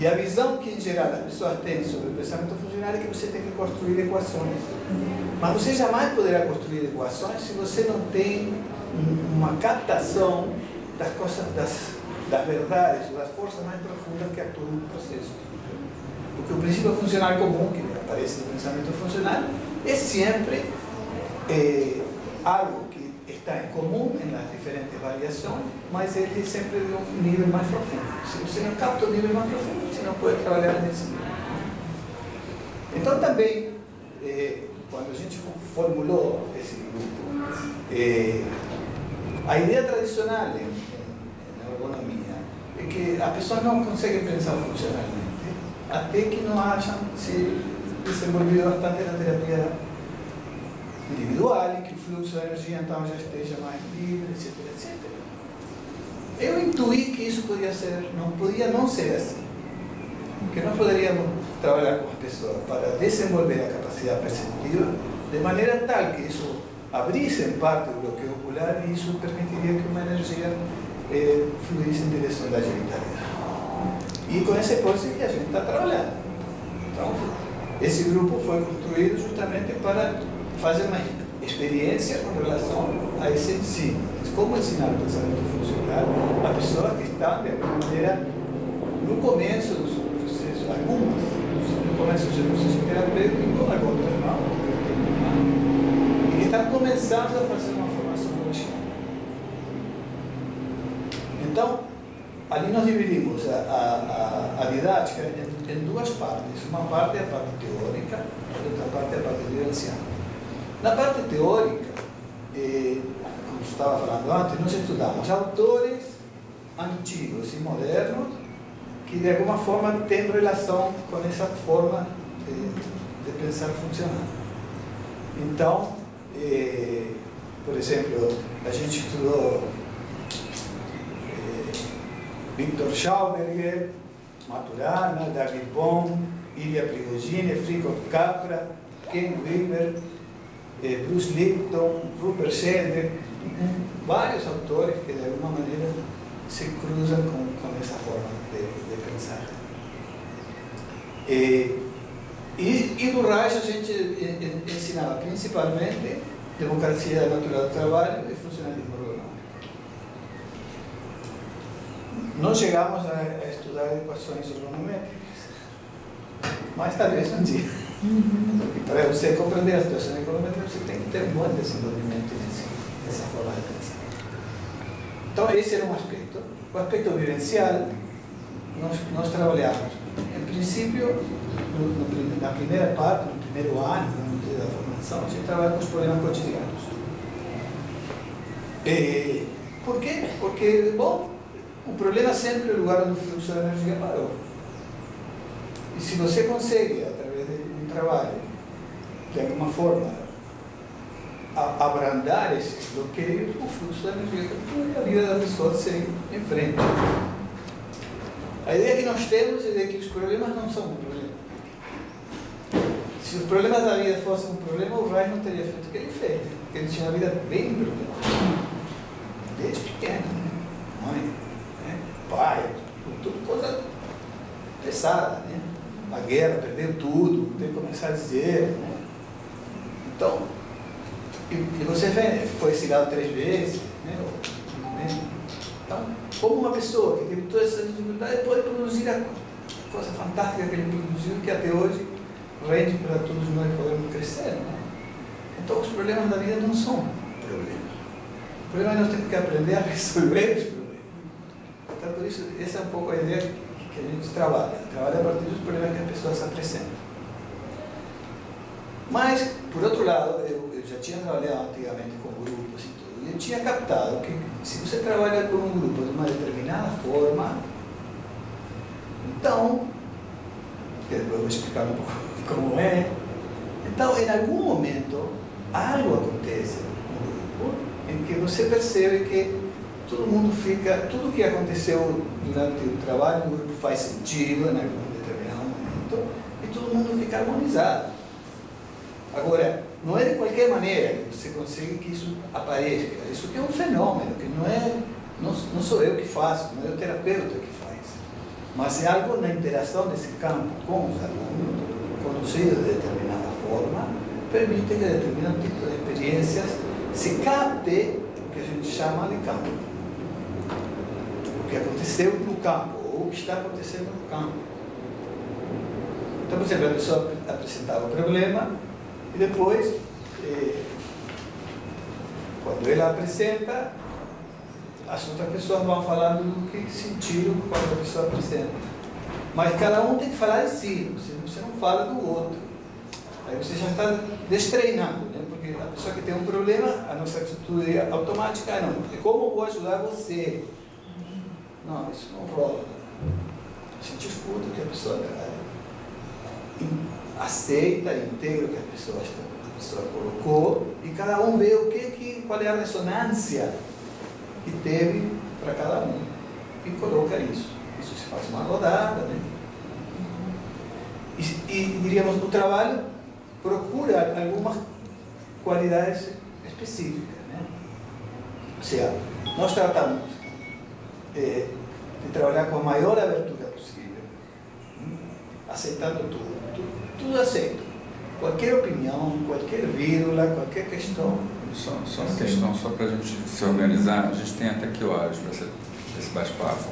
E a visão que, em geral, as pessoas têm sobre o pensamento funcional é que você tem que construir equações. Mas você jamais poderá construir equações se você não tem uma captação das coisas, das verdades, das forças mais profundas que atuam no processo. Porque o princípio funcional comum que aparece no pensamento funcional é sempre algo que está em comum nas diferentes variações, mas ele é sempre de um nível mais profundo. Se você não capta o nível mais profundo, você não pode trabalhar nesse nível. Então também, quando a gente formulou esse grupo, a ideia tradicional na ergonomia é que a pessoa não consegue pensar funcionalmente até que não acham se desenvolvido bastante na terapia individual e que o fluxo de energia então já esteja mais livre, etc, etc. Eu intuí que isso podia não ser assim. Que nós poderíamos trabalhar com as pessoas para desenvolver a capacidade perceptiva de maneira tal que isso abrisse em parte o bloqueio ocular e isso permitiria que uma energia fluísse em direção da agilidade. E com essa hipótese que a gente está trabalhando. Então, esse grupo foi construído justamente para fazer uma experiência com relação a esse ensino. Como ensinar o pensamento funcional a pessoas que estão, de alguma maneira, no começo do seu processo, algumas, no começo do seu processo terapêutico, outras não, e que estão começando a fazer uma formação lógica. Então, ali nós dividimos a didática em duas partes. Uma parte é a parte teórica, e outra parte é a parte vivencial. Na parte teórica, como estava falando antes, nós estudamos autores antigos e modernos que de alguma forma têm relação com essa forma de pensar funcional. Então, por exemplo, a gente estudou Victor Schauberger, Maturana, David Bohm, Ilya Prigogine, Friedrich Capra, Ken Wilber, Bruce Lipton, Rupert Sheldrake, vários autores que de alguma maneira se cruzam com essa forma de pensar. E do Reich a gente ensinava principalmente democracia natural do trabalho e funcionalismo ergonômico. Não chegamos a estudar equações ergonômicas, mas talvez um dia. Para você compreender a situação econômica, você tem que ter um bom desenvolvimento nessa forma de pensar. Então, esse era um aspecto. O aspecto vivencial, nós trabalhamos, em princípio, na primeira parte, no primeiro ano da formação, a gente trabalha com os problemas cotidianos. Por quê? Porque, bom, o problema sempre é o lugar onde o fluxo de energia parou. E se você consegue, através de um trabalho, de alguma forma, abrandar esses bloqueios, o fluxo de energia continua e a vida da pessoa segue em frente. A ideia que nós temos é de que os problemas não são um problema. Se os problemas da vida fossem um problema, o Reich não teria feito o que ele fez, porque ele tinha uma vida bem problemática. Desde pequeno, mãe, pai, tudo coisa pesada, né? A guerra, perdeu tudo, tem que começar a dizer, né? Então, e você vê, foi exilado 3 vezes, né? Então, como uma pessoa que teve todas essas dificuldades pode produzir a coisa fantástica que ele produziu, que até hoje rende para todos nós podermos crescer, né? Então, os problemas da vida não são problemas. O problema é nós temos que aprender a resolver os problemas. Então, por isso, essa é um pouco a ideia que a gente trabalha a partir dos problemas que as pessoas apresentam. Mas, por outro lado, eu já tinha trabalhado antigamente com grupos e tudo, e eu tinha captado que se você trabalha com um grupo de uma determinada forma, então, que depois eu vou explicar um pouco como é, então, em algum momento, algo acontece no grupo em que você percebe que todo mundo fica, tudo que aconteceu durante o trabalho no grupo faz sentido em algum determinado momento e todo mundo fica harmonizado. Agora, não é de qualquer maneira que você consegue que isso apareça. Isso aqui é um fenômeno, que não sou eu que faço, não é o terapeuta que faz. mas é algo na interação desse campo com os alunos, conduzido de determinada forma, permite que determinado tipo de experiências se capte o que a gente chama de campo. O que aconteceu no campo, ou o que está acontecendo no campo. Então, por exemplo, a pessoa apresentava o problema e depois, quando ela apresenta, as outras pessoas vão falando do que sentiram quando a pessoa apresenta. Mas cada um tem que falar de si, você não fala do outro. Aí você já está destreinando, né? Porque a pessoa que tem um problema, a nossa atitude automática não. Como eu vou ajudar você? Não, isso não rola. A gente escuta o que a pessoa aceita, integra o que a pessoa colocou e cada um vê qual é a ressonância que teve para cada um e coloca isso. Isso se faz uma rodada, né? E diríamos, o trabalho procura algumas qualidades específicas, né? Ou seja, nós tratamos de trabalhar com a maior abertura possível, aceitando tudo aceito. Qualquer opinião, qualquer vírgula, qualquer questão. Só uma questão, só para a gente se organizar, a gente tem até que horas para esse bate-papo?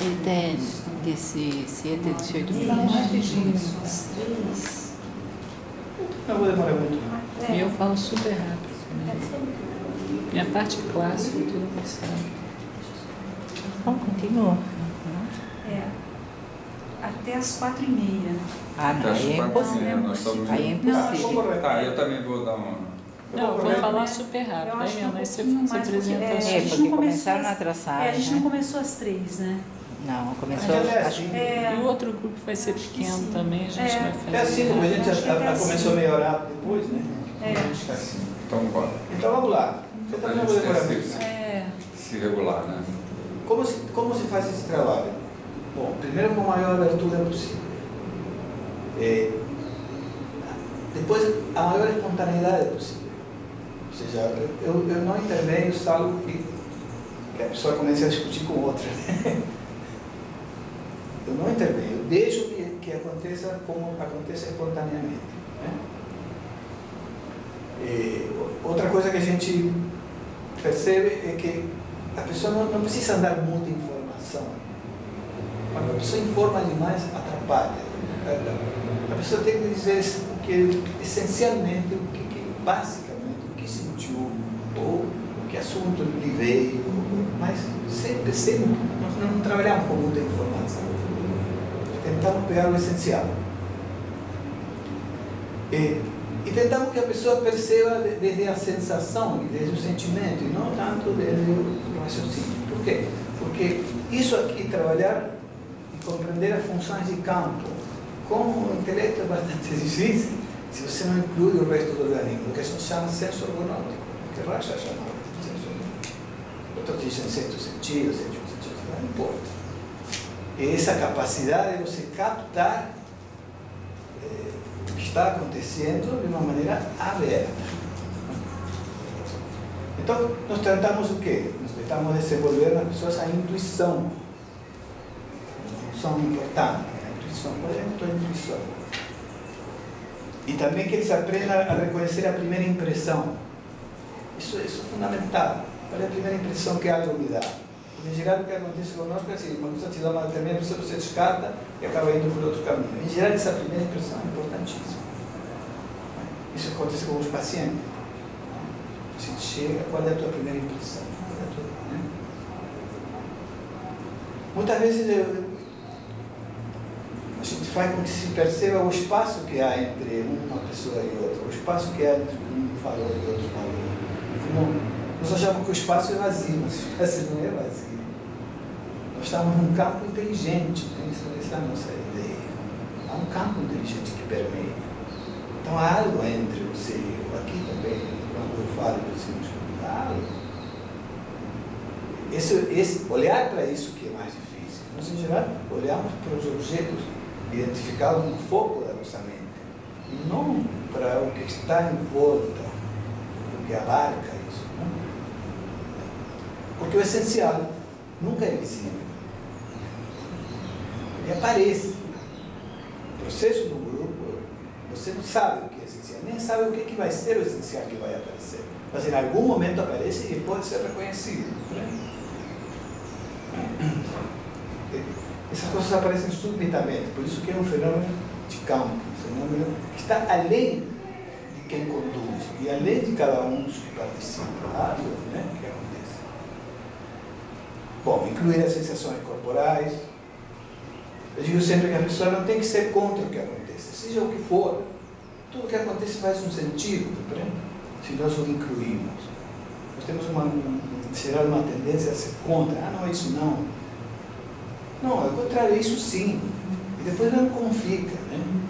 Ele tem 17, 18 minutos. Não vou demorar muito. E eu falo super rápido. Minha parte clássica, tudo você sabe. Então, continua. Até as 4h30. Ah, não, aí é impossível. Aí é impossível. Tá, eu também vou dar uma... Não, eu vou falar super rápido. Aí você apresenta a gente sua. não começaram na traçada. A gente não começou às 3, né? Não, começou assim. E o outro grupo vai ser pequeno também, a gente vai fazer. É assim, como a gente já começou meia hora depois, né? Então, bora. Então vamos lá. Eu também não vou demorar muito. Se regular, né? Como se faz esse trabalho? Bom, primeiro com a maior abertura possível. Depois, a maior espontaneidade possível. Ou seja, eu não intervenho, salvo que a pessoa comece a discutir com outra. Eu não intervenho, eu deixo que aconteça como acontece espontaneamente. Né? Outra coisa que a gente percebe é que a pessoa não precisa dar muita informação. Quando a pessoa informa demais, atrapalha. A pessoa tem que dizer essencialmente, basicamente, o que sentiu, ou o que assunto lhe veio, mas sempre nós não trabalhamos com muita informação. Tentamos pegar o essencial. E tentamos que a pessoa perceba desde a sensação e desde o sentimento, e não tanto desde o raciocínio. Por quê? Porque isso aqui, trabalhar e compreender as funções de campo com o intelecto é bastante difícil se você não inclui o resto do organismo, o que a gente chama senso orgonótico, que Racha chama de senso orgonótico. Outros dizem sexto sentido, sétimo sentido, não importa. É essa capacidade de você captar o que está acontecendo de uma maneira aberta. Então, nós tratamos o quê? Nós tentamos desenvolver nas pessoas a intuição. Uma função importante. A intuição. Qual é a tua intuição? E também que eles aprendam a reconhecer a primeira impressão. Isso é fundamental. Qual é a primeira impressão que algo me dá? Em geral, o que acontece conosco é assim: uma pessoa te dá uma determinada impressão, você descarta e acaba indo por outro caminho. Em geral, essa primeira impressão é importantíssima. Isso acontece com os pacientes. O paciente chega, qual é a tua primeira impressão? Né? Muitas vezes a gente faz com que se perceba o espaço que há entre uma pessoa e outra, o espaço que há entre um falou e outro falou. Nós achamos que o espaço é vazio, mas o espaço não é vazio. Nós estamos num campo inteligente, né? Essa é a nossa ideia. Há um campo inteligente que permeia. Então há algo entre você e eu. Aqui também, quando eu falo, você me escuta, há algo. Olhar para isso que é mais difícil. Nós, em geral, olhamos para os objetos identificados no foco da nossa mente, e não para o que está em volta, o que abarca isso. Não? Porque o essencial nunca é visível. ele aparece. O processo do grupo, você não sabe o que é essencial, nem sabe o que vai ser o essencial que vai aparecer. Mas em algum momento aparece e pode ser reconhecido. Essas coisas aparecem subitamente, por isso que é um fenômeno de campo, um fenômeno que está além de quem conduz e além de cada um dos que participa. Algo, né, que acontece. Bom, incluir as sensações corporais. Eu digo sempre que a pessoa não tem que ser contra o que acontece, seja o que for. Tudo o que acontece faz um sentido, se nós o incluímos. Nós temos em geral uma tendência a ser contra. Ah, não, isso não. Não, ao contrário, isso sim. E depois vemos como fica, né?